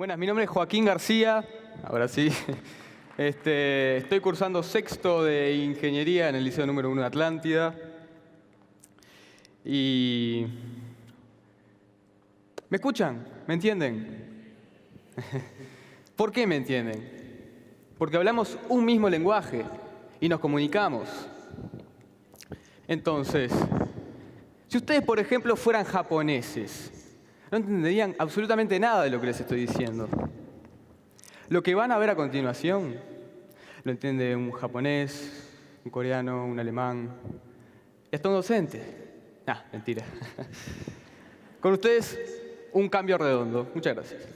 Buenas, mi nombre es Joaquín García, ahora sí. Estoy cursando sexto de Ingeniería en el Liceo número 1 de Atlántida. Y... ¿Me escuchan? ¿Me entienden? ¿Por qué me entienden? Porque hablamos un mismo lenguaje y nos comunicamos. Entonces, si ustedes, por ejemplo, fueran japoneses, no entenderían absolutamente nada de lo que les estoy diciendo. Lo que van a ver a continuación lo entiende un japonés, un coreano, un alemán y hasta un docente. Mentira. Con ustedes, un cambio redondo. Muchas gracias.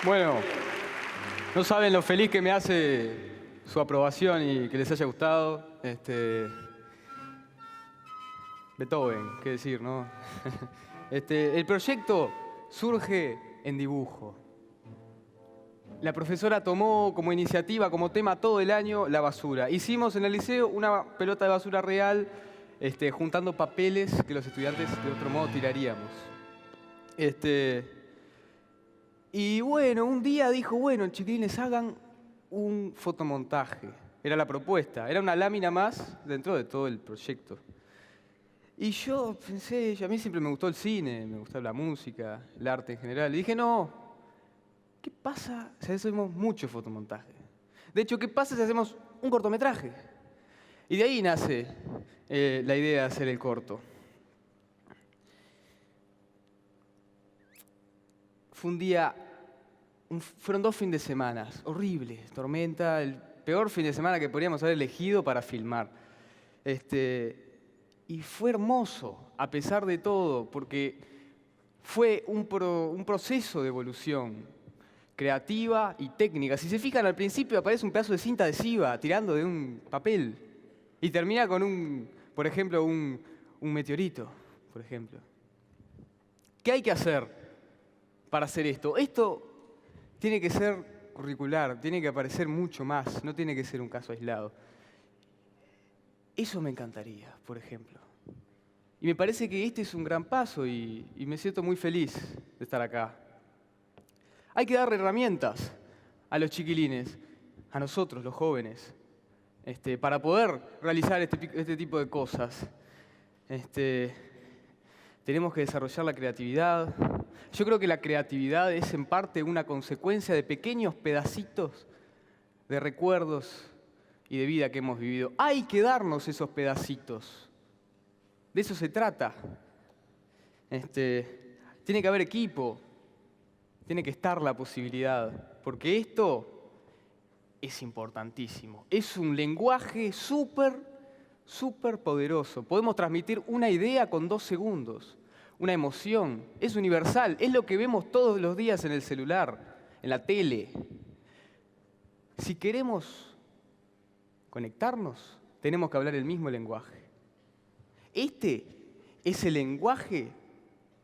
Bueno, no saben lo feliz que me hace su aprobación y que les haya gustado. Beethoven, qué decir, ¿no? El proyecto surge en dibujo. La profesora tomó como iniciativa, como tema todo el año, la basura. Hicimos en el liceo una pelota de basura real, juntando papeles que los estudiantes de otro modo tiraríamos. Y bueno, un día dijo, bueno, chiquilines, hagan un fotomontaje. Era la propuesta, era una lámina más dentro de todo el proyecto. Y yo pensé, a mí siempre me gustó el cine, me gustaba la música, el arte en general. Y dije, no, ¿qué pasa si hacemos mucho fotomontaje? De hecho, ¿qué pasa si hacemos un cortometraje? Y de ahí nace la idea de hacer el corto. Fue un día, fueron 2 fines de semana horribles, tormenta, el peor fin de semana que podríamos haber elegido para filmar. Y fue hermoso, a pesar de todo, porque fue un proceso de evolución creativa y técnica. Si se fijan, al principio aparece un pedazo de cinta adhesiva tirando de un papel y termina con por ejemplo, un meteorito, por ejemplo. ¿Qué hay que hacer para hacer esto? Esto tiene que ser curricular, tiene que aparecer mucho más, no tiene que ser un caso aislado. Eso me encantaría, por ejemplo. Y me parece que este es un gran paso y me siento muy feliz de estar acá. Hay que darle herramientas a los chiquilines, a nosotros, los jóvenes, para poder realizar este tipo de cosas. Tenemos que desarrollar la creatividad. Yo creo que la creatividad es en parte una consecuencia de pequeños pedacitos de recuerdos y de vida que hemos vivido. Hay que darnos esos pedacitos. De eso se trata. Tiene que haber equipo, tiene que estar la posibilidad, porque esto es importantísimo. Es un lenguaje súper poderoso. Podemos transmitir una idea con 2 segundos, una emoción. Es universal, es lo que vemos todos los días en el celular, en la tele. Si queremos conectarnos, tenemos que hablar el mismo lenguaje. Este es el lenguaje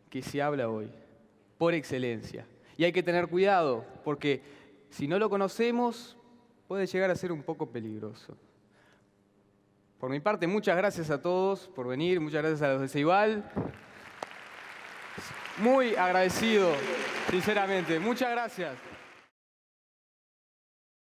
que se habla hoy, por excelencia. Y hay que tener cuidado, porque si no lo conocemos, puede llegar a ser un poco peligroso. Por mi parte, muchas gracias a todos por venir, muchas gracias a los de Ceibal. Muy agradecido, sinceramente. Muchas gracias.